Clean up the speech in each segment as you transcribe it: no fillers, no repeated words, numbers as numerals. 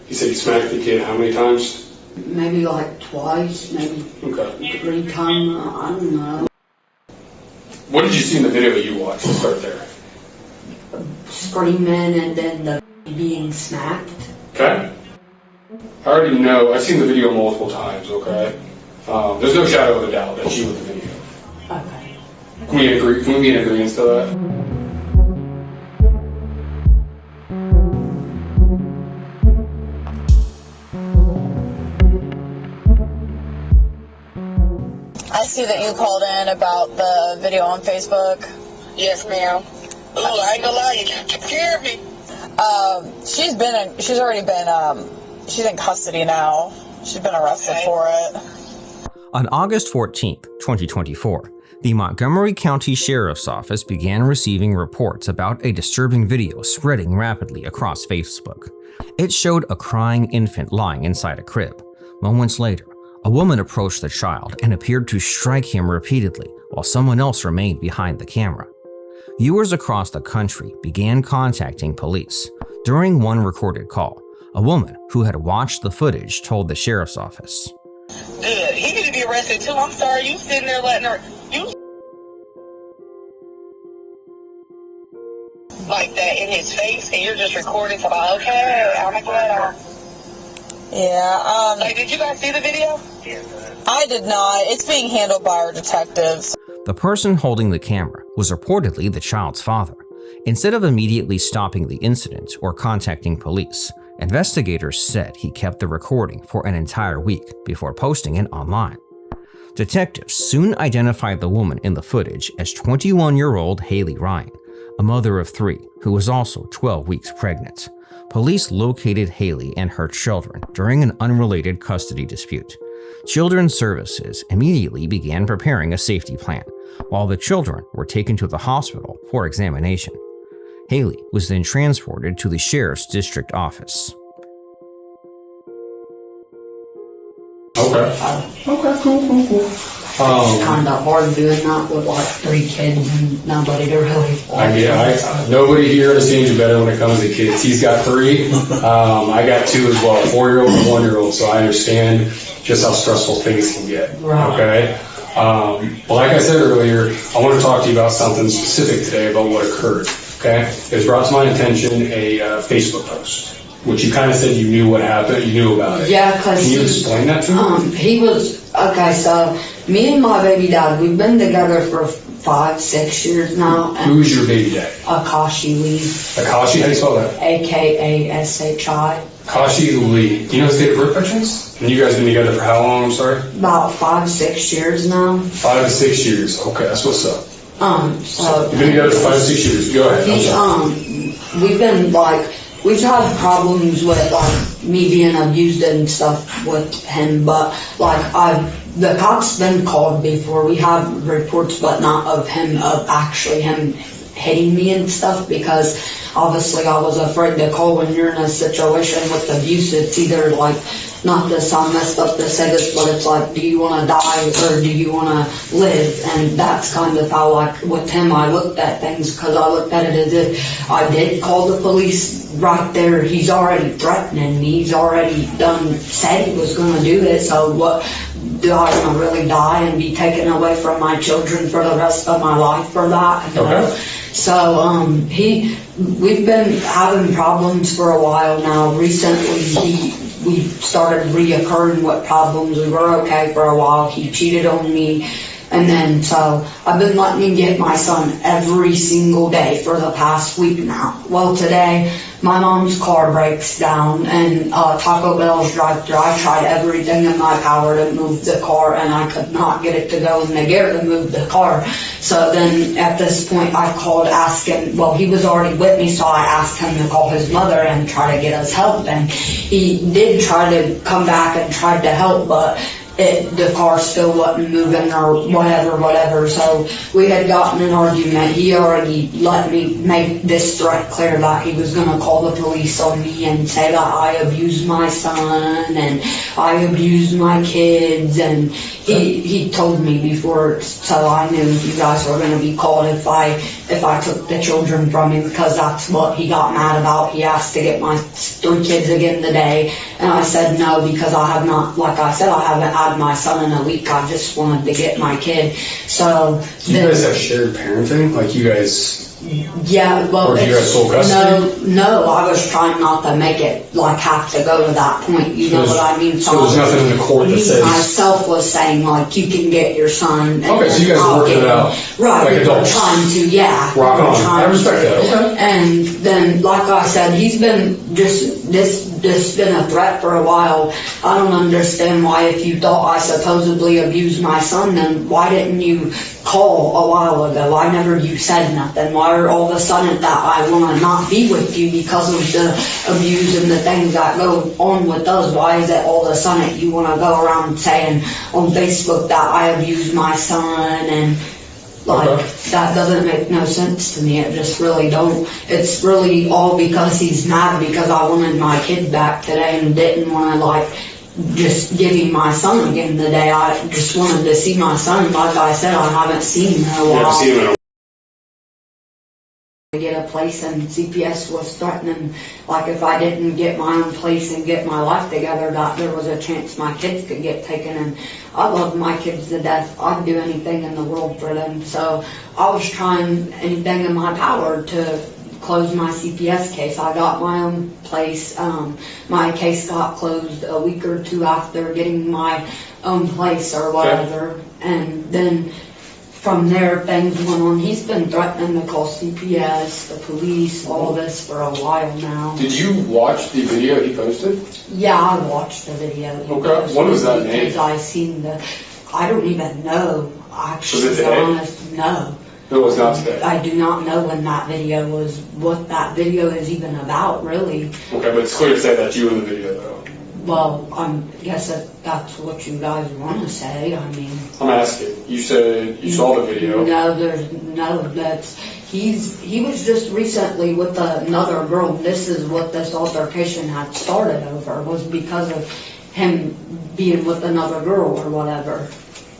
You said you smacked the kid how many times? Maybe like twice, maybe 3 times, I don't know. What did you see in the video you watched? Let's start there. Screaming and then the being smacked. Okay. I already know. I've seen the video multiple times, okay? There's no shadow of a doubt that's you with the video. Okay. Can we be in agreement to that? I see that you called in about the video on Facebook. Yes, ma'am. Oh, I ain't gonna lie, you scared me. She's in custody now. She's been arrested for it. On August 14th, 2024, the Montgomery County Sheriff's Office began receiving reports about a disturbing video spreading rapidly across Facebook. It showed a crying infant lying inside a crib. Moments later, a woman approached the child and appeared to strike him repeatedly while someone else remained behind the camera. Viewers across the country began contacting police. During one recorded call, a woman who had watched the footage told the sheriff's office, Good. He need to be arrested too. I'm sorry, you sitting there letting her, you like that in his face, and you're just recording. So I'm okay, I'm glad. Yeah, Like, did you guys see the video? I did not. It's being handled by our detectives. the person holding the camera was reportedly the child's father. Instead of immediately stopping the incident or contacting police, investigators said he kept the recording for an entire week before posting it online. Detectives soon identified the woman in the footage as 21-year-old Haley Ryan, a mother of 3 who was also 12 weeks pregnant. Police located Haley and her children during an unrelated custody dispute. Children's Services immediately began preparing a safety plan, while the children were taken to the hospital for examination. Haley was then transported to the sheriff's district office. Okay, cool. It's kind of hard doing that with like 3 kids and nobody to really Nobody here understands you better when it comes to kids. He's got 3. I got 2 as well, a 4-year-old and a 1-year-old, so I understand just how stressful things can get. Right. Okay? But like I said earlier, I want to talk to you about something specific today about what occurred. Okay? It was brought to my attention a Facebook post, which you kind of said you knew what happened, you knew about it. Yeah, because Can you explain that to me? he was, okay, so me and my baby dad, we've been together for 5-6 years now. And Who's your baby dad? Akashi Lee. Akashi, how do you spell that? AKASHI. Akashi Lee. Do you know his date of birth by chance? And you guys been together for how long, I'm sorry? About 5-6 years now. 5 to 6 years. Okay, that's what's up. So You've been together for 5 to 6 years. Go ahead. We've been like, we've had problems with like me being abused and stuff with him, but like the cops been called before. We have reports, but not of him, of actually him hitting me and stuff, because obviously I was afraid to call when you're in a situation with abuse. It's either like, not to sound messed up to say this, but it's like, do you want to die or do you want to live? And that's kind of how, like, with him, I looked at things, because I looked at it as if I did call the police right there. He's already threatening me. He's already said he was going to do it. So what, do I want to really die and be taken away from my children for the rest of my life for that? Okay. So we've been having problems for a while now. Recently, we started reoccurring with problems. We were okay for a while. He cheated on me. And then, so I've been letting him get my son every single day for the past week now. Well, today, my mom's car breaks down and Taco Bell's drive-thru. I tried everything in my power to move the car, and I could not get it to go in the gear to move the car. So then at this point, I called asking, well, he was already with me, so I asked him to call his mother and try to get us help. And he did try to come back and tried to help, but the car still wasn't moving or whatever. So we had gotten an argument. He already let me make this threat clear that he was going to call the police on me and say that I abused my son and I abused my kids. And he told me before, so I knew you guys were going to be called if I took the children from him, because that's what he got mad about. He asked to get my 3 kids again today, and I said no, because I have not, like I said, I haven't had my son in a week. I just wanted to get my kid. So Do you guys have shared parenting? Like you guys? Yeah, well, or do you guys full custody? No, I was trying not to make it like have to go to that point. You know what I mean? So there's nothing in the court that me says. myself was saying like you can get your son. And Okay, so you guys I'll worked get it him. out. Right, like we were adults. trying to, yeah. Rock we were on. trying I respect to. that. Okay. And then, like I said, he's been just been a threat for a while. I don't understand why, if you thought I supposedly abused my son, then why didn't you call a while ago? Why never you said nothing? Why are all of a sudden that I want to not be with you because of the abuse and the things that go on with us? Why is it all of a sudden you want to go around saying on Facebook that I abused my son? And like, that doesn't make no sense to me. It just really don't. It's really all because he's mad because I wanted my kid back today and didn't want to like just give him my son again today. I just wanted to see my son. Like I said, I haven't seen him in a You while. haven't seen him in a To get a place, and CPS was threatening, like if I didn't get my own place and get my life together, that there was a chance my kids could get taken. And I love my kids to death. I'd do anything in the world for them. So I was trying anything in my power to close my CPS case. I got my own place. My case got closed a week or 2 after getting my own place or whatever. And then from there, things went on. He's been threatening to call CPS, the police, all this for a while now. Did you watch the video he posted? Yeah, I watched the video. Okay. When was that made? Because I seen I don't even know. Actually, Was it today? honest, no. It was not today. I do not know when that video was, what that video is even about, really. Okay, but it's clear to say that's you in the video, though. Well, I guess that's what you guys want to say. I mean, I'm asking. You said you saw the video. No, he was just recently with another girl. This is what this altercation had started over, was because of him being with another girl or whatever.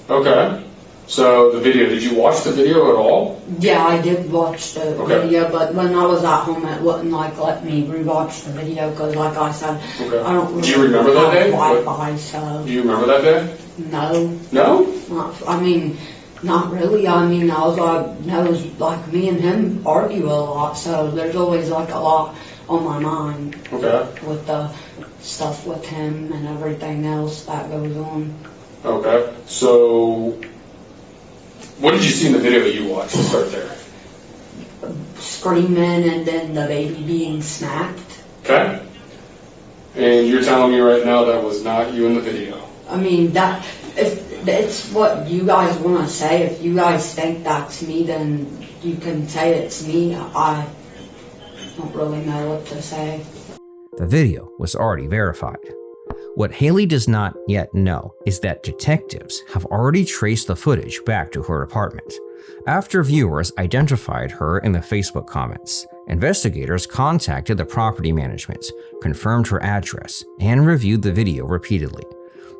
Okay. So the video, did you watch the video at all? Yeah, I did watch the video, but when I was at home, it wouldn't like let me rewatch the video because, like I said, Okay. I don't really Do you remember that day? Wi-Fi, so Do you remember that day? no. No? Not really. I mean, all I know is like me and him argue a lot, so there's always like a lot on my mind Okay. with the stuff with him and everything else that goes on. Okay. So, what did you see in the video that you watched? Let's start there. Screaming and then the baby being smacked. Okay. And you're telling me right now that was not you in the video? I mean, if it's what you guys want to say. If you guys think that's me, then you can say it's me. I don't really know what to say. The video was already verified. What Haley does not yet know is that detectives have already traced the footage back to her apartment. After viewers identified her in the Facebook comments, investigators contacted the property management, confirmed her address, and reviewed the video repeatedly.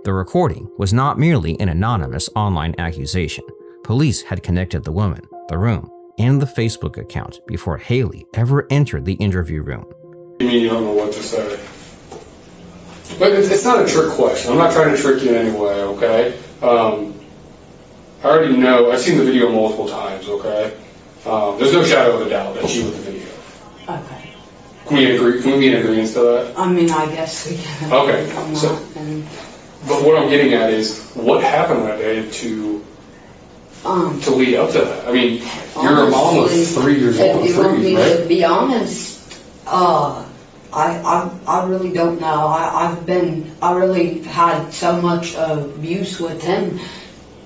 The recording was not merely an anonymous online accusation. Police had connected the woman, the room, and the Facebook account before Haley ever entered the interview room. You mean you don't know what to say? But it's not a trick question. I'm not trying to trick you in any way, okay? I already know. I've seen the video multiple times, okay? There's no shadow of a doubt that you with the video. Okay. Can we agree? Can we be in agreement to that? I mean, I guess we can. Okay. on So, that, and, but what I'm getting at is what happened that day to lead up to that. I mean, you're a mom of 3 years old. If you want me right? to be honest, I really don't know. I really had so much abuse with him.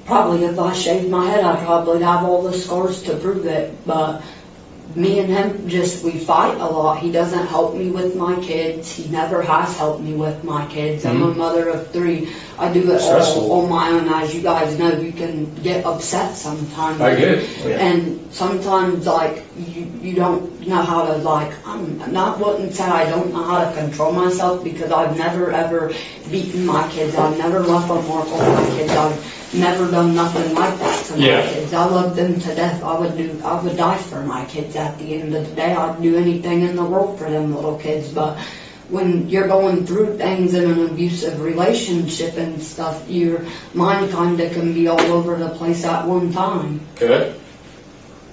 Probably if I shaved my head, I'd probably have all the scars to prove it. But me and him we fight a lot. He doesn't help me with my kids. He never has helped me with my kids. I'm a mother of 3. I do it all on my own. As you guys know, you can get upset sometimes. I get it. And sometimes, like, you don't know how to, like, I'm not wouldn't say I don't know how to control myself, because I've never ever beaten my kids. I've never left a mark on my kids. I've never done nothing like that to my kids. I love them to death. I would die for my kids at the end of the day. I'd do anything in the world for them little kids. But when you're going through things in an abusive relationship and stuff, your mind kind of can be all over the place at one time. Okay.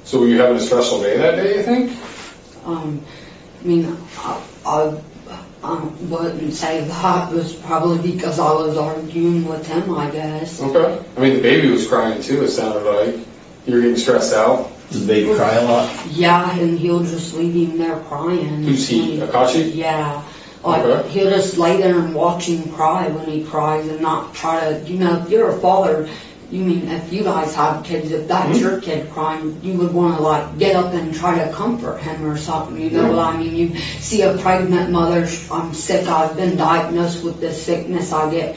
So were you having a stressful day that day, you think? I mean, I wouldn't say that. It was probably because I was arguing with him, I guess. Okay. I mean, the baby was crying too, it sounded like. You were getting stressed out? Does the baby cry a lot? Yeah, and he'll just leave him there crying. Who's he? Akachi? Yeah. Like, he'll just lay there and watch him cry when he cries, and not try to, if you're a father, if you guys have kids, if that's your kid crying, you would want to, like, get up and try to comfort him or something, you know what I mean? You see a pregnant mother, I'm sick, I've been diagnosed with this sickness I get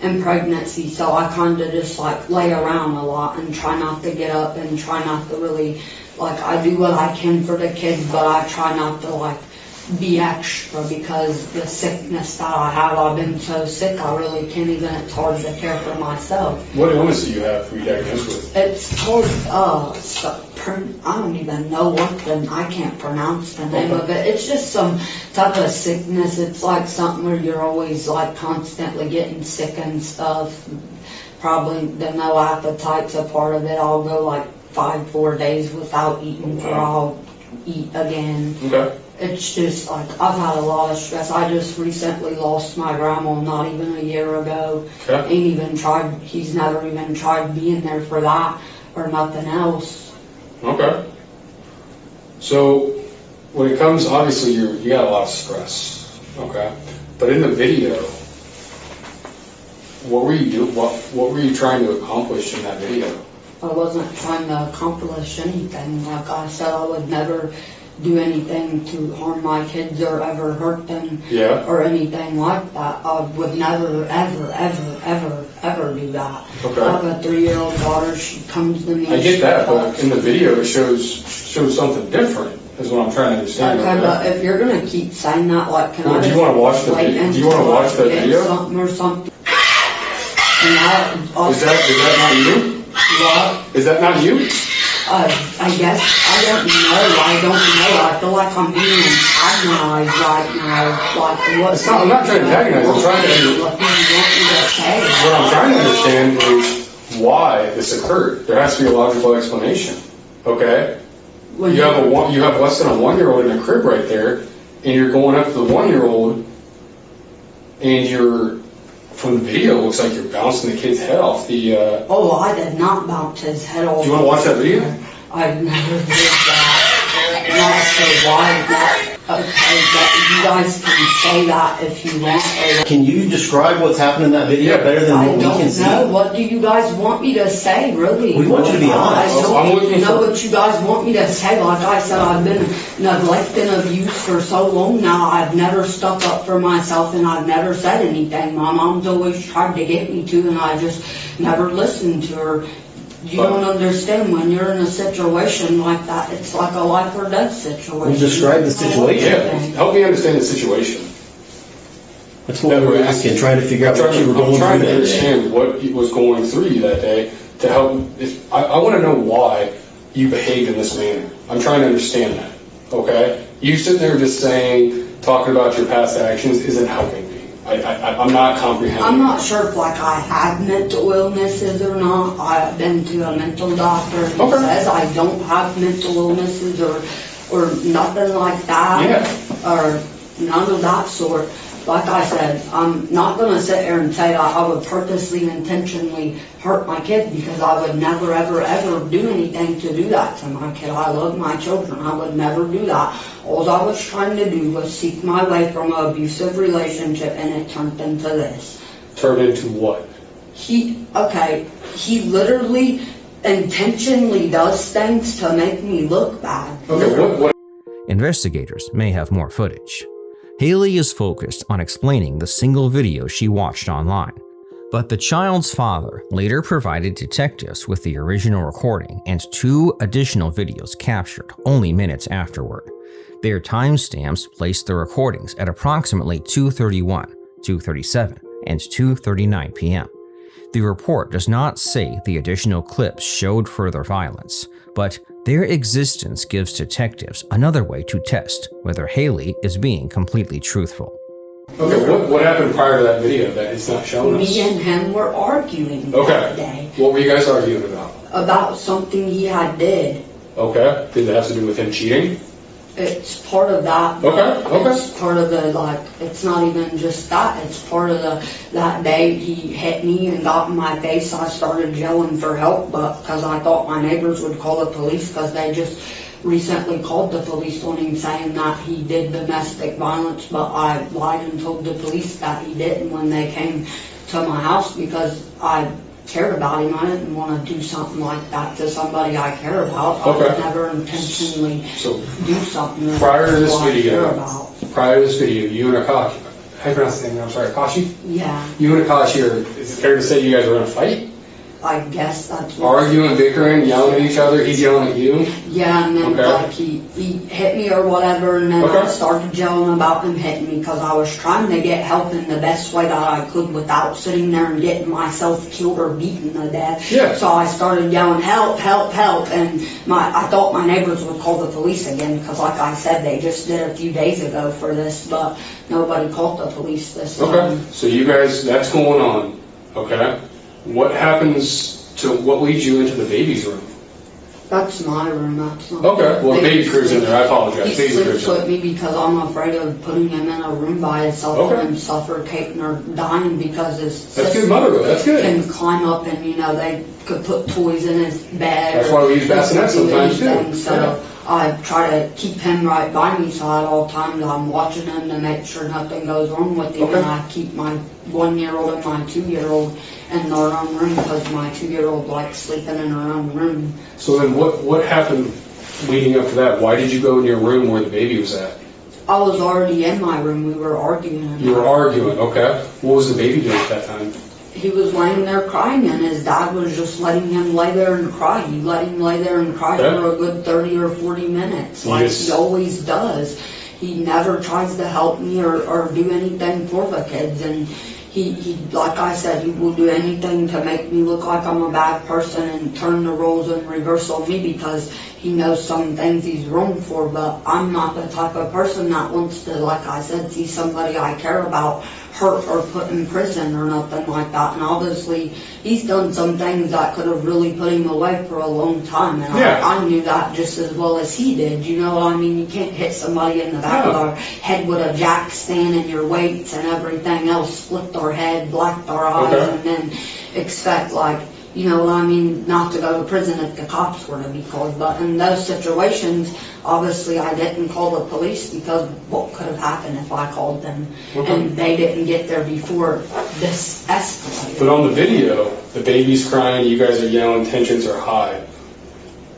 in pregnancy, so I kind of just, like, lay around a lot and try not to get up and try not to really, like, I do what I can for the kids, but I try not to, like, be extra, because the sickness that I have, I've been so sick, I really can't even, it's hard to care for myself. What illness do you have were you diagnosed with? It's called, I don't even know I can't pronounce the name of it. It's just some type of sickness. It's like something where you're always, like, constantly getting sick and stuff. Probably the no appetite's a part of it. I'll go like 4 days without eating before I'll eat again. Okay. It's just like, I've had a lot of stress. I just recently lost my grandma not even a year ago. Okay. He's never even tried being there for that or nothing else. Okay. So when it comes, obviously you got a lot of stress. Okay. But in the video, what were you doing? What were you trying to accomplish in that video? I wasn't trying to accomplish anything. Like I said, I would never do anything to harm my kids or ever hurt them or anything like that. I would never, ever, ever, ever, ever do that. Okay. I have a 3-year-old daughter. She comes to me. I get that, but in the video it shows something different. Is what I'm trying to understand. Okay, but if you're gonna keep saying that, like, can I do you want to watch the video? Do you want to watch the video? Something or something. Is that not you? What? Is that not you? I guess, I don't know. I feel like I'm being antagonized right now. Like, what? I'm not trying to antagonize. I'm trying to. What do you want me to say? What I'm trying to understand is why this occurred. There has to be a logical explanation. Okay. You have less than a 1-year-old in a crib right there, and you're going up to the 1-year-old, and you're, from the video, it looks like you're bouncing the kid's head off the. Oh, I did not bounce his head off. Do you want to watch that video? I never did that. Not so why that. Okay, but you guys can say that if you want. Can you describe what's happened in that video better than what we can see? I don't know. What do you guys want me to say, really? We want you to be honest. I don't know what you guys want me to say. Like I said, I've been neglected and abused for so long now. I've never stuck up for myself, and I've never said anything. My mom's always tried to get me to, and I just never listened to her. You don't understand, when you're in a situation like that, it's like a life or death situation. Well, describe the situation. Yeah, help me understand the situation. That's what we were asking, trying to figure out what you were going through that day. I'm trying to understand what was going through you that day to help. I want to know why you behaved in this manner. I'm trying to understand that, okay? You sitting there just talking about your past actions isn't helping me. I'm not comprehending. I'm not sure if, like, I have mental illnesses or not. I've been to a mental doctor who says I don't have mental illnesses or nothing like that, or none of that sort. Like I said, I'm not going to sit here and say I would purposely, intentionally hurt my kid, because I would never, ever, ever do anything to do that to my kid. I love my children. I would never do that. All I was trying to do was seek my way from an abusive relationship, and it turned into this. Turned into what? He literally intentionally does things to make me look bad. Okay, what Investigators may have more footage. Haley is focused on explaining the single video she watched online, but the child's father later provided detectives with the original recording and 2 additional videos captured only minutes afterward. Their timestamps placed the recordings at approximately 2:31, 2:37, and 2:39 p.m. The report does not say the additional clips showed further violence, but their existence gives detectives another way to test whether Haley is being completely truthful. Okay, what happened prior to that video that it's not showing us? Me and him were arguing that day. What were you guys arguing about? About something he had did. Okay, did it have to do with him cheating? It's part of that. Okay. It's part of the, like, it's not even just that. It's part of that day he hit me and got in my face. I started yelling for help, but because I thought my neighbors would call the police because they just recently called the police on him saying that he did domestic violence, but I lied and told the police that he didn't when they came to my house because I cared about him. I didn't want to do something like that to somebody I care about. I would never intentionally do something prior to this I care video, about. prior to this video, you and Akashi, how you pronounce the name? I'm sorry, Akashi? Yeah, You and Akashi is it fair to say you guys were in a fight? I guess that's what. Arguing, bickering, yelling at each other, he's yelling at you? Yeah, and then like he hit me or whatever, and then I started yelling about him hitting me because I was trying to get help in the best way that I could without sitting there and getting myself killed or beaten to death. Yeah. So I started yelling, help, help, help, and I thought my neighbors would call the police again because, like I said, they just did a few days ago for this, but nobody called the police this time. Okay, so you guys, that's going on, okay? What happens what leads you into the baby's room? That's my room, that's not. Okay, well, the baby crew's in there, I apologize. He Baby crew's sleeps with me because I'm afraid of putting him in a room by himself and him suffocating or dying because his That's good motherhood, that's good. can climb up and, they could put toys in his bed. That's why we use bassinets sometimes too. So I try to keep him right by me so at all times I'm watching him to make sure nothing goes wrong with him. And I keep my 1-year-old and my 2-year-old in their own room because my 2-year-old likes sleeping in her own room. So then what happened leading up to that? Why did you go in your room where the baby was at? I was already in my room. We were arguing. You were arguing, okay. What was the baby doing at that time? He was laying there crying, and his dad was just letting him lay there and cry. He let him lay there and cry for a good 30 or 40 minutes, like he always does. He never tries to help me or do anything for the kids, and he, like I said, he will do anything to make me look like I'm a bad person and turn the roles in reverse on me because he knows some things he's wrong for, but I'm not the type of person that wants to, like I said, see somebody I care about hurt or put in prison or nothing like that. And obviously, he's done some things that could have really put him away for a long time. And I knew that just as well as he did. You know what I mean? You can't hit somebody in the back of their head with a jack stand and your weights and everything else, split their head, black their eyes, and then expect, you know what I mean, not to go to prison if the cops were to be called. But in those situations, obviously I didn't call the police because what could have happened if I called them and they didn't get there before this escalated. But on the video, the baby's crying, you guys are yelling, tensions are high.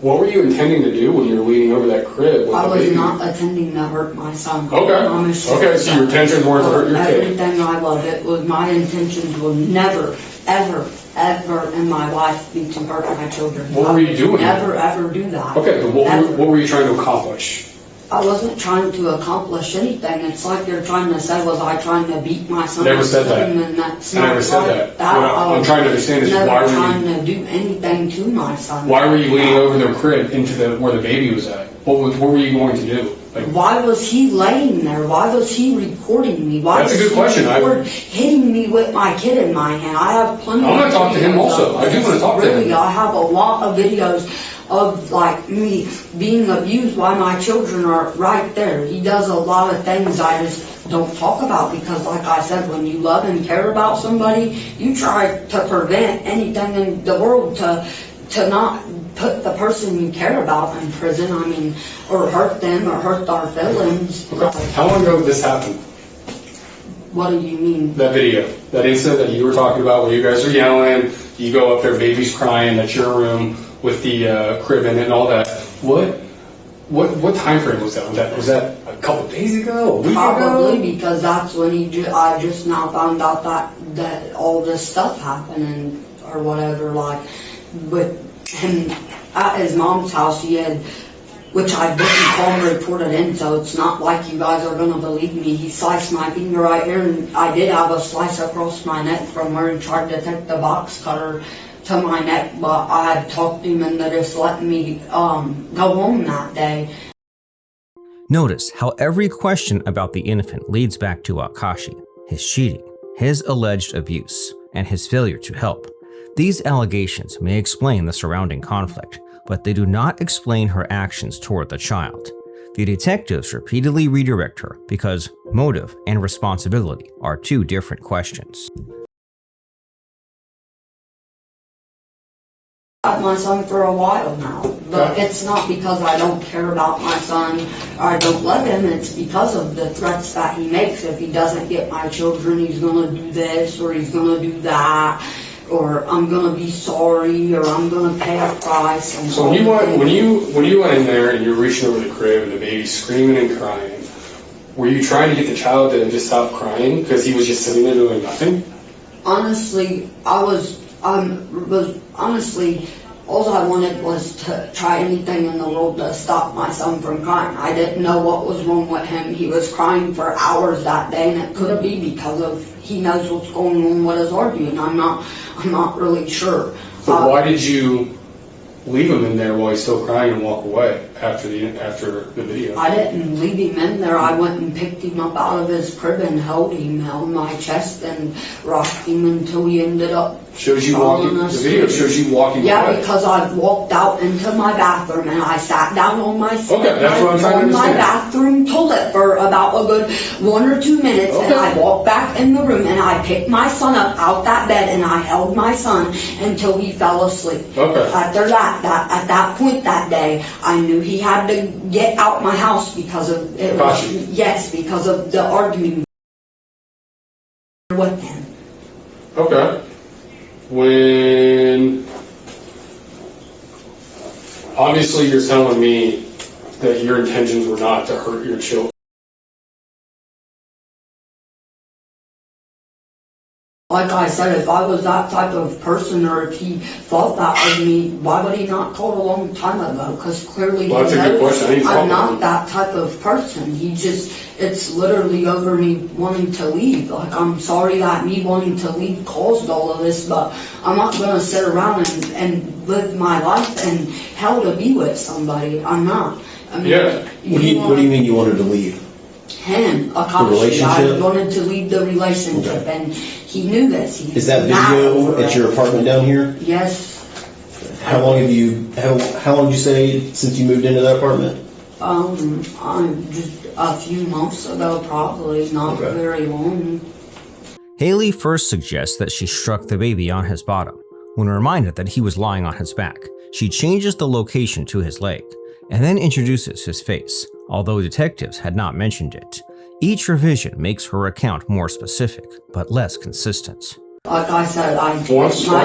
What were you intending to do when you were leaning over that crib with I the was baby? not intending to hurt my son. Okay, so your intentions weren't to hurt your kid. Everything I love, it was my intentions will never, ever, ever in my life be to hurt my children. What were you doing? Never, ever do that. Okay, but what were you trying to accomplish? I wasn't trying to accomplish anything. It's like you're trying to say, was I trying to beat my son? Never said that. And that's I never said that. What I'm trying to understand is never why were trying you... to do anything to my son. Why were you leaning over their crib into where the baby was at? What were you going to do? Why was he laying there? Why was he recording me? Why That's a good question. Hitting me with my kid in my hand? I have plenty. I want to talk to him also. I do want to talk to him. Really, I have a lot of videos of me being abused while my children are right there. He does a lot of things I just don't talk about because, like I said, when you love and care about somebody, you try to prevent anything in the world to not put the person you care about in prison, or hurt them or hurt their feelings. Okay. How long ago did this happen? What do you mean? That video, that incident that you were talking about where you guys are yelling, you go up there, baby's crying, that's your room. with the cribbing and all that. What time frame was that? Was that a couple days ago? A week Probably ago? because that's when I just now found out that all this stuff happening or whatever. Like with him at his mom's house, he had, which I didn't call and reported in, so it's not like you guys are gonna believe me. He sliced my finger right here, and I did have a slice across my neck from where he tried to take the box cutter to my neck, but I had talked to him into just letting me go home that day. Notice how every question about the infant leads back to Akashi, his cheating, his alleged abuse, and his failure to help. These allegations may explain the surrounding conflict, but they do not explain her actions toward the child. The detectives repeatedly redirect her because motive and responsibility are two different questions. I've had my son for a while now, but it's not because I don't care about my son or I don't love him. It's because of the threats that he makes. If he doesn't get my children, he's gonna do this or he's gonna do that, or I'm gonna be sorry, or I'm gonna pay a price. And So when you went in there and you're reaching over the crib and the baby's screaming and crying, were you trying to get the child to just stop crying because he was just sitting there doing nothing? Honestly, honestly, all I wanted was to try anything in the world to stop my son from crying. I didn't know what was wrong with him. He was crying for hours that day, and it could be because of he knows what's going on with his arguing. I'm not really sure. But why did you leave him in there while he's still crying and walk away after the video? I didn't leave him in there. I went and picked him up out of his crib and held him on my chest and rocked him until he ended up. Shows you walking. The video shows you walking away. Yeah, because I walked out into my bathroom and I sat down on my Okay, that's what I'm trying to understand. my bathroom toilet for about a good 1 or 2 minutes, and I walked back in the room and I picked my son up out that bed and I held my son until he fell asleep. Okay. After that, at that point that day, I knew he had to get out my house because of it. Yes, because of the arguing with him. Okay. When obviously you're telling me that your intentions were not to hurt your children. Like I said, if I was that type of person, or if he thought that of me, why would he not call a long time ago? Because clearly Well, that's a good question. I'm not that type of person. It's literally over me wanting to leave. Like, I'm sorry that me wanting to leave caused all of this, but I'm not going to sit around and live my life in hell to be with somebody. I'm not. I mean, Yeah. What do you mean you wanted to leave? Him, Akashi, I relationship? wanted to leave the relationship, Okay. and he knew this. Is that video at your apartment down here? Yes. How long did you say since you moved into that apartment? I'm just a few months ago, probably, not Okay. very long. Haley first suggests that she struck the baby on his bottom. When reminded that he was lying on his back, she changes the location to his leg, and then introduces his face, although detectives had not mentioned it. Each revision makes her account more specific, but less consistent. Like I said, my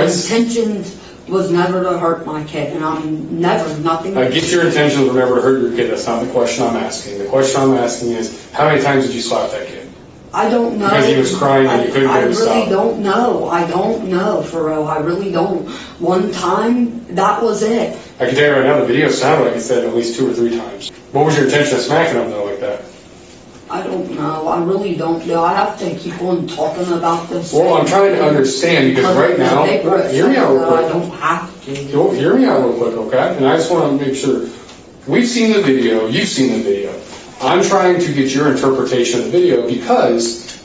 intention was never to hurt my kid, and I'm nothing. I get your intentions were never to hurt your kid. That's not the question I'm asking. The question I'm asking is, how many times did you slap that kid? I don't know. Because he was crying and you couldn't get him to stop. I really don't know. I don't know, for real. I really don't. One time, that was it. I can tell you right now, the video sounded like it said at least 2 or 3 times. What was your intention of smacking him though like that? I don't know. I really don't know. I have to keep on talking about this. Well, I'm trying to understand because right now, hear me out real quick. I don't have to. Hear me out real quick, okay? And I just want to make sure. We've seen the video. You've seen the video. I'm trying to get your interpretation of the video because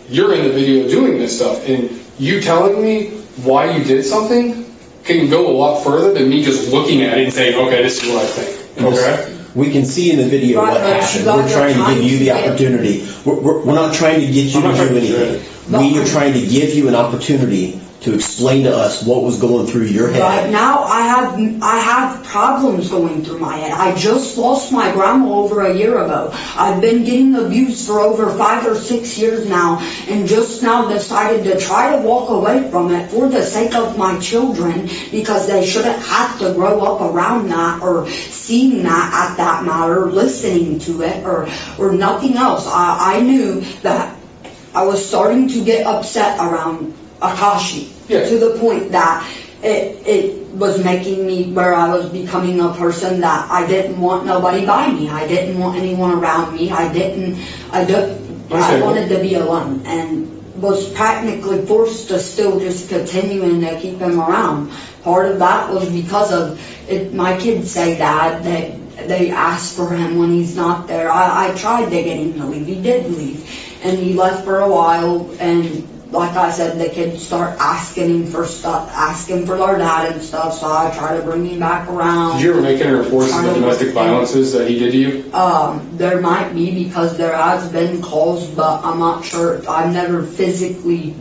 you're in the video doing this stuff. And you telling me why you did something can go a lot further than me just looking at it and saying, okay, this is what I think. Okay? We can see in the video what happened. We're trying to give you the opportunity. We're not trying to get you to do anything. We are trying to give you an opportunity to explain to us what was going through your head. Right now, I have problems going through my head. I just lost my grandma over a year ago. I've been getting abused for over 5 or 6 years now, and just now decided to try to walk away from it for the sake of my children, because they shouldn't have to grow up around that or seeing that at that matter, listening to it or nothing else. I knew that I was starting to get upset around Akashi, to the point that it was making me where I was becoming a person that I didn't want nobody by me. I didn't want anyone around me. I wanted to be alone, and was practically forced to still just continuing to keep him around. Part of that was because of it. My kids say, Dad, that they ask for him when he's not there. I tried to get him to leave. He did leave, and he left for a while, and like I said, the kids start asking him for stuff, asking for their dad and stuff, so I try to bring him back around. Did you ever make any reports of the domestic violences that he did to you? There might be, because there has been calls, but I'm not sure. I've never physically,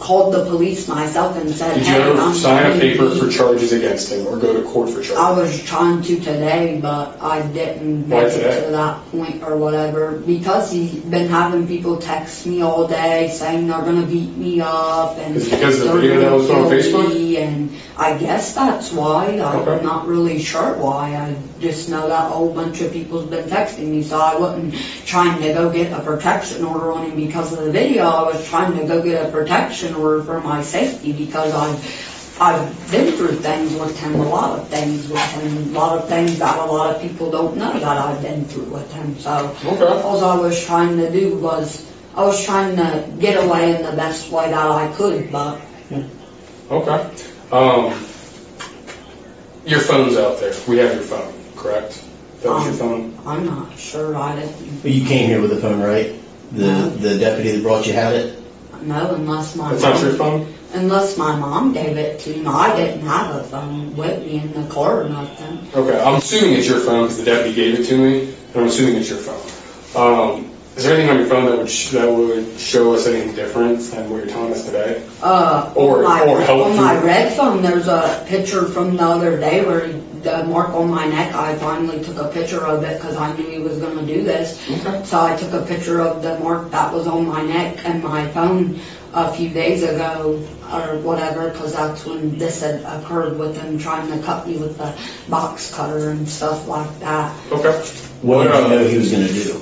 called the police myself and said, Did you ever sign a paper for charges against him or go to court for charges? I was trying to today, but I didn't make it to that point or whatever, because he's been having people text me all day saying they're going to beat me up, and is it because of the video that was on Facebook? And I guess that's why. Okay. I'm not really sure why. I just know that a whole bunch of people's been texting me, so I wasn't trying to go get a protection order on him because of the video. I was trying to go get a protection order for my safety, because I've been through things with him, a lot of things with him, a lot of things that a lot of people don't know that I've been through with him. So all I was trying to do was, I was trying to get away in the best way that I could, but... Okay. Your phone's out there. We have your phone, correct? That was your phone? I'm not sure. I didn't... But you came here with the phone, right? The deputy that brought you had it? No, unless my That's mom... not your phone? Unless my mom gave it to me. I didn't have a phone with me in the car or nothing. Okay, I'm assuming it's your phone because the deputy gave it to me, and I'm assuming it's your phone. Is there anything on your phone that would show us anything different than what you're telling us today? Or on my red phone, there's a picture from the other day where the mark on my neck, I finally took a picture of it because I knew he was going to do this. Okay. So I took a picture of the mark that was on my neck and my phone a few days ago or whatever, because that's when this had occurred, with him trying to cut me with the box cutter and stuff like that. Okay. What did you know he was going to do?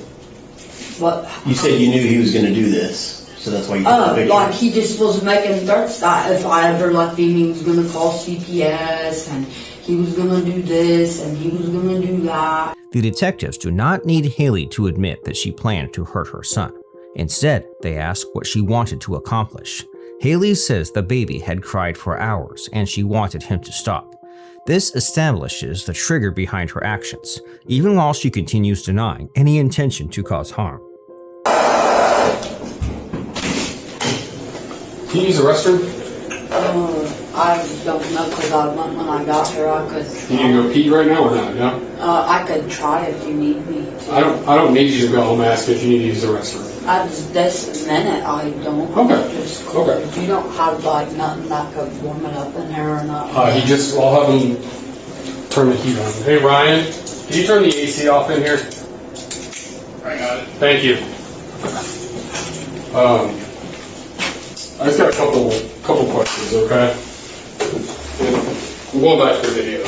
What? You said you knew he was going to do this, so that's why you took the picture. Like he just was making threats that if I ever left him, he was going to call CPS, and he was going to do this, and he was going to do that. The detectives do not need Haley to admit that she planned to hurt her son. Instead, they ask what she wanted to accomplish. Haley says the baby had cried for hours and she wanted him to stop. This establishes the trigger behind her actions, even while she continues denying any intention to cause harm. Can you use the restroom? I don't know, because I went when I got here. I could. Can you go pee right now or not? No? I could try if you need me to. I don't need you to go home. Ask if you need to use the restroom. At this minute, I don't. Okay. Just, Okay. If you don't have nothing that could warm it up in here or not. I'll have him turn the heat on. Hey Ryan, can you turn the AC off in here? I got it. Thank you. I just got a couple questions, okay? I'm going back to the video,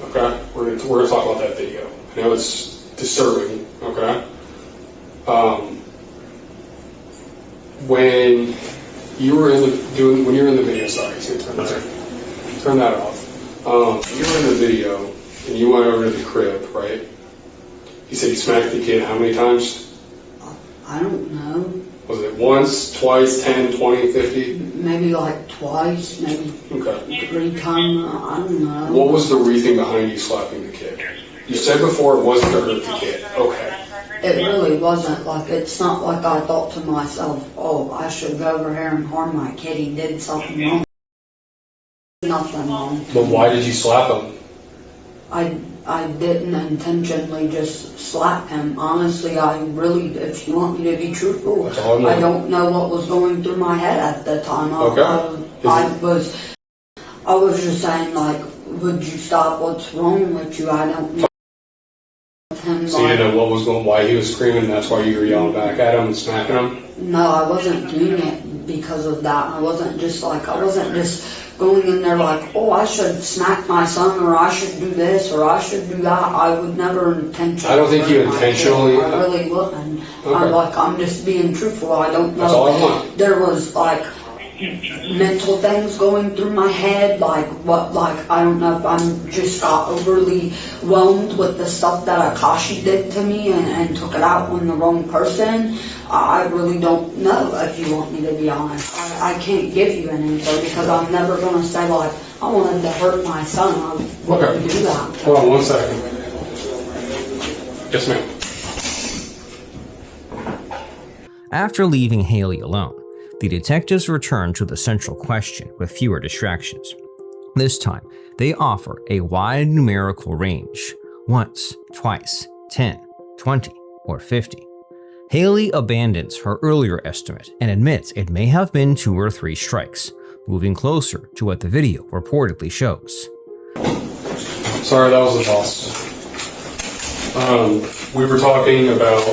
okay? We're gonna talk about that video. I know it's disturbing, okay? When you were in the video, sorry, turn that off. You were in the video and you went over to the crib, right? You said you smacked the kid how many times? I don't know. Was it once, twice, 10, 20, 50? Maybe like twice, maybe 3 times. I don't know. What was the reason behind you slapping the kid? You said before it wasn't to hurt the kid. Okay. It really wasn't. It's not like I thought to myself, oh, I should go over here and harm my kid. He did something wrong. Nothing wrong. But why did you slap him? I I didn't intentionally just slap him. Honestly, I really, if you want me to be truthful, That's all I want. I don't know what was going through my head at the time. Okay. I was just saying, like, would you stop? What's wrong with you? I don't know. Him, So you didn't know what was going, why he was screaming, that's why you were yelling back at him and smacking him? No, I wasn't doing it because of that. I wasn't just going in there like, oh, I should smack my son, or I should do this, or I should do that. I would never intentionally. I don't think you intentionally. I really wouldn't. Okay. I'm just being truthful. I don't know. That's all I want. There was like mental things going through my head, like I don't know if I'm just got overly whelmed with the stuff that Akashi did to me and took it out on the wrong person. I really don't know, if you want me to be honest. I can't give you an answer because I'm never going to say like, I wanted to hurt my son. I wouldn't do that. Hold on 1 second. Yes, ma'am. After leaving Haley alone, the detectives return to the central question with fewer distractions. This time, they offer a wide numerical range: once, twice, 10, 20, or 50. Haley abandons her earlier estimate and admits it may have been 2 or 3 strikes, moving closer to what the video reportedly shows. Sorry, that was the boss. We were talking about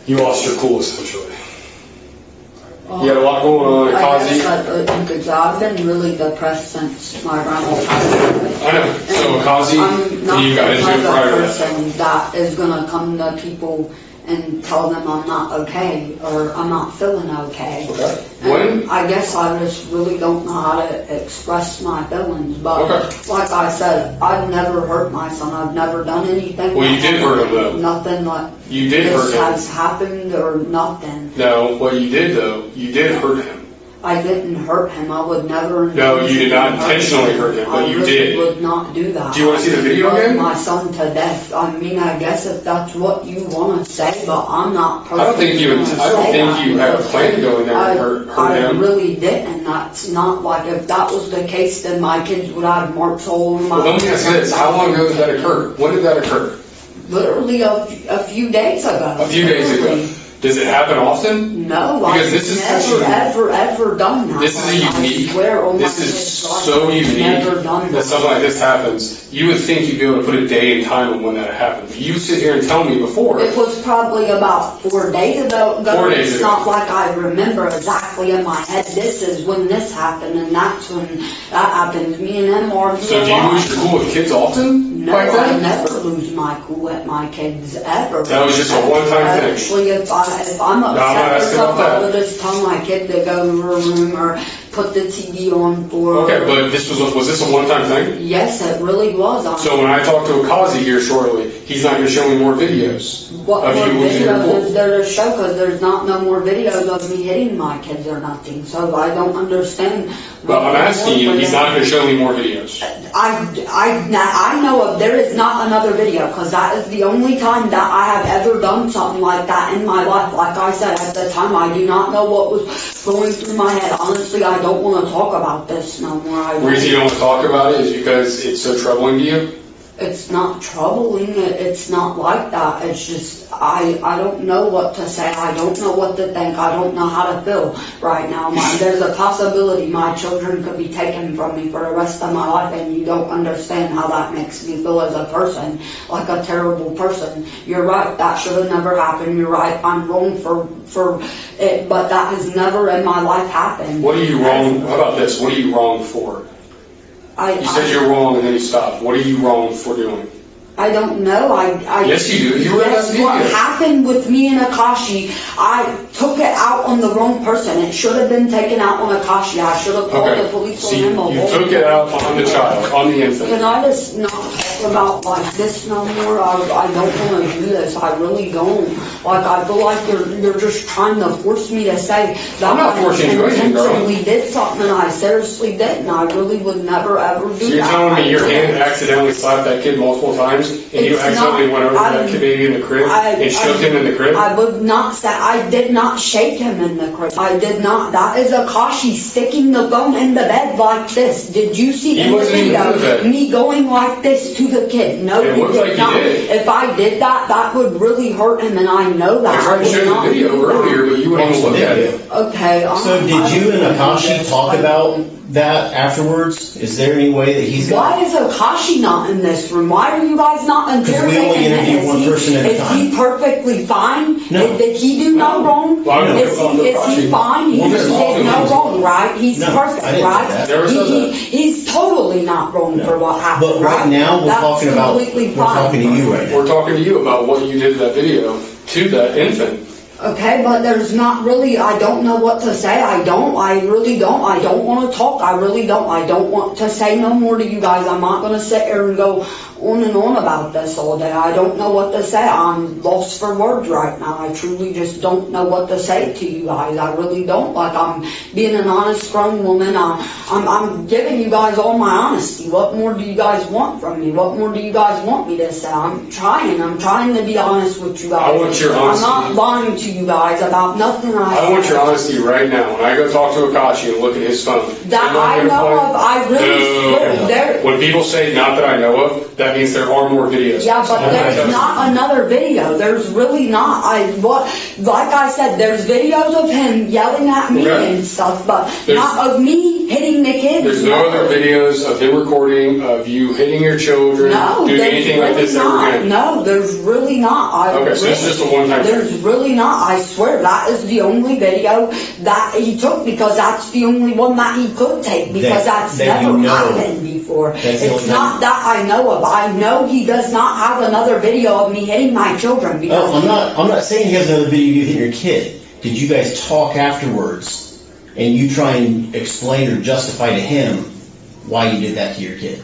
you lost your cool essentially. You had a lot going on at Kazi. I've been really depressed since my grandma passed away. I know. So Kazi, you got into it prior to that. I'm not the person that is going to come to people and tell them I'm not okay or I'm not feeling okay. Okay. And I guess I just really don't know how to express my feelings. But like I said, I've never hurt my son. I've never done anything. Well, you did hurt him though. Nothing like You did this hurt him. has happened or nothing. No, what you did though, you did hurt him. I didn't hurt him. I would never. No, you did not intentionally hurt him, but you did. I would not do that. Do you want to see the video I again? love my son to death. I mean, I guess if that's what you want to say, but I'm not. I don't think you had a plan to go in there and hurt I him. really didn't. That's not like, if that was the case, then my kids would have marks all over my. Well, let me ask this: how long ago did that occur? When did that occur? Literally a few days ago. A few days ago. Does it happen often? No, Because I've this is never, ever done that. This is a unique. I swear on my This is kids' life, so I've unique never done that something like this happens. You would think you'd be able to put a day and time on when that happened. But you sit here and tell me before. It was probably about 4 days ago. 4 days It's ago. not like I remember exactly in my head, this is when this happened and that's when that happened. Me and them argue So a do you lot. lose your cool with kids often? No, Like I that? never lose my cool at my kids ever. That was just a one-time thing. Actually, if I'm not upset or asking about something, I that. would just tell my kid to go to her room or put the TV on for her. Okay, but was this a one-time thing? Yes, it really was. So when I talk to Akazi here shortly, he's not going to show me more videos What of more you losing your videos is cool. there to show? Because there's not no more videos of me hitting my kids or nothing. So I don't understand. But I'm asking you, he's not going to show me more videos. I know of, there is not another video, because that is the only time that I have ever done something like that in my life. Like I said, at the time, I do not know what was going through my head. Honestly, I don't want to talk about this no more. The reason you don't want to talk about it is because it's so troubling to you? It's not troubling. It's not like that. It's just, I don't know what to say. I don't know what to think. I don't know how to feel right now. There's a possibility my children could be taken from me for the rest of my life, and you don't understand how that makes me feel as a person, like a terrible person. You're right. That should have never happened. You're right. I'm wrong for it, but that has never in my life happened. What are you wrong? How about this? What are you wrong for? You said you're wrong and then you stopped. What are you wrong for doing? I don't know. Yes, you do. You were in that video. What happened with me and Akashi, I took it out on the wrong person. It should have been taken out on Akashi. I should have called the police on him. You took it out on the child, on the infant. Can I just not talk about like this no more. I don't want to do this. I really don't. Like, I feel like you're just trying to force me to say that I'm not forcing you to do anything, girl. intentionally did something and I seriously didn't. I really would never ever do So you're that. telling me your I hand don't. accidentally slapped that kid multiple times, and you It's accidentally not- went over to that kid baby in the crib and shook him in the crib? I would not say, I did not shake him in the crib. I did not. That is Akashi sticking the phone in the bed like this. Did you see He in the wasn't even in the video bed. me going like this to the kid? No, It you looks did like you not. did. If I did that, that would really hurt him, and I know that. I tried to would show you not the video do that. earlier, but you wouldn't even look at it. Okay. So did you and Akashi talk about that afterwards? Is there any way that he's Why got? is Akashi not in this room? Why are you guys not interrogating we only him? interview Is one he- person at a Is time. he perfectly fine? No. Did he do no wrong? Well, I don't Is know he Akashi. fine? He We'll just talk to did no him. wrong, right? He's No, perfect, I didn't say right? that. Never said that. He's totally not wrong for what happened, But right now we're That's talking about. completely We're fine. talking to you right now. We're talking to you about what you did to that video to that infant. Okay, but there's not really, I don't know what to say. I really don't. I don't want to talk. I really don't. I don't want to say no more to you guys. I'm not going to sit here and go on and on about this all day. I don't know what to say. I'm lost for words right now. I truly just don't know what to say to you guys. I really don't. Like, I'm being an honest grown woman. I'm giving you guys all my honesty. What more do you guys want from me? What more do you guys want me to say? I'm trying to be honest with you guys. I want your honesty. I'm not lying to you guys about nothing I want your honesty right now. When I go talk to Akashi and look at his phone. That am I gonna know play- of, I really swear, there, When people say not that I know of, that means there are more videos. yeah, So but I'm gonna there's tell you. not another video, there's really not, like I said, there's videos of him yelling at me Okay. and stuff, but There's- not of me hitting the kids. There's no other videos of him recording of you hitting your children, No, doing there's anything like really this ever not. again. No, there's really not. Okay, so this is just a one-time thing. There's really not. I swear that is the only video that he took because that's the only one that he could take because that's that never you know. happened before. That's the It's only not that I know of. I know he does not have another video of me hitting my children because Oh, I'm not saying he has another video of you hitting your kid. Did you guys talk afterwards and you try and explain or justify to him why you did that to your kid?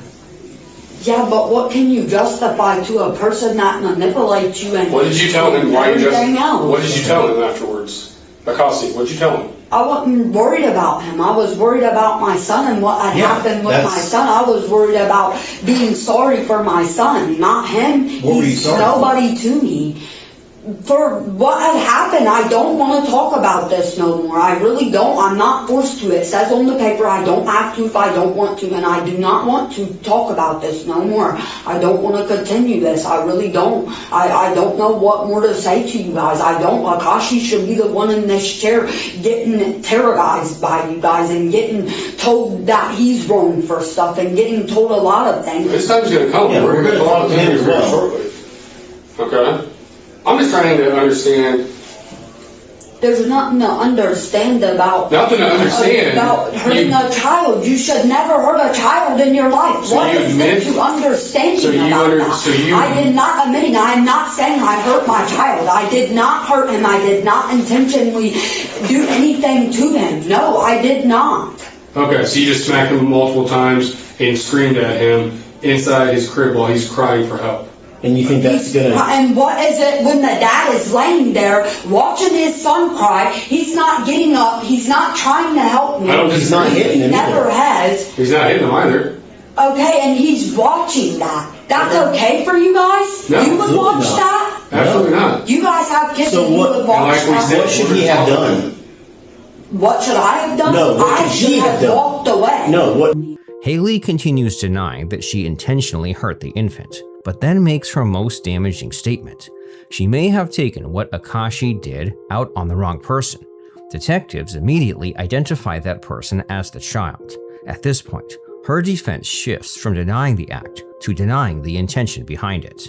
yeah, but what can you justify to a person that manipulates you and What did you tell him? Why you everything else? What did you tell him afterwards? Akasi, what did you tell him? I wasn't worried about him. I was worried about my son and what had Yeah, happened with my that's- son. I was worried about being sorry for my son, not him. What were you He's sorry for? nobody to me. For what had happened, I don't want to talk about this no more. I really don't. I'm not forced to. It says on the paper I don't have to if I don't want to, and I do not want to talk about this no more. I don't want to continue this. I really don't. I don't know what more to say to you guys. I don't. Akashi should be the one in this chair getting terrorized by you guys and getting told that he's wrong for stuff and getting told a lot of things. This time's gonna come. Yeah, we're gonna talk to him as very well. shortly. Okay? I'm just trying to understand. There's nothing to understand about Nothing to understand. about hurting You- a child. You should never hurt a child in your life. So What you is there admit- to understanding so you about under- that? so you- I did not admitting. I am not saying I hurt my child. I did not hurt him. I did not intentionally do anything to him. No, I did not. Okay, so you just smacked him multiple times and screamed at him inside his crib while he's crying for help. And you think that's gonna? And what is it when the dad is laying there watching his son cry? He's not getting up. He's not trying to help me. I don't He's not hitting He him never either. has. He's not hitting him either. Okay, and he's watching that. That's okay for you guys? No, You would absolutely watch not. that? Absolutely not. You guys have kids So and you what- would watch and like we that? said- What should he have done? What should I have done? No, what I should should he have have done? walked away. No, what? Haley continues denying that she intentionally hurt the infant, but then makes her most damaging statement. She may have taken what Akashi did out on the wrong person. Detectives immediately identify that person as the child. At this point, her defense shifts from denying the act to denying the intention behind it.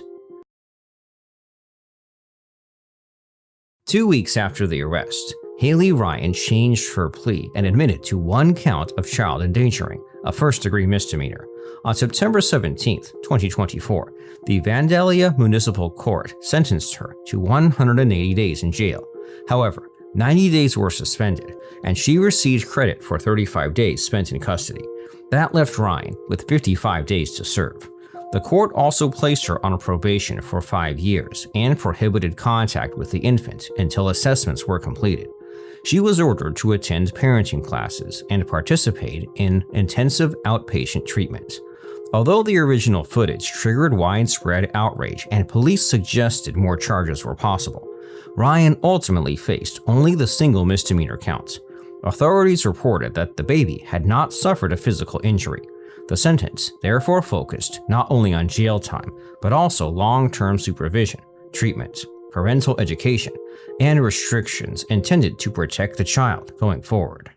2 weeks after the arrest, Haley Ryan changed her plea and admitted to 1 count of child endangering, a first-degree misdemeanor. On September 17, 2024, the Vandalia Municipal Court sentenced her to 180 days in jail. However, 90 days were suspended, and she received credit for 35 days spent in custody. That left Ryan with 55 days to serve. The court also placed her on probation for 5 years and prohibited contact with the infant until assessments were completed. She was ordered to attend parenting classes and participate in intensive outpatient treatment. Although the original footage triggered widespread outrage and police suggested more charges were possible, Ryan ultimately faced only the single misdemeanor count. Authorities reported that the baby had not suffered a physical injury. The sentence therefore focused not only on jail time, but also long-term supervision, treatment, parental education, and restrictions intended to protect the child going forward.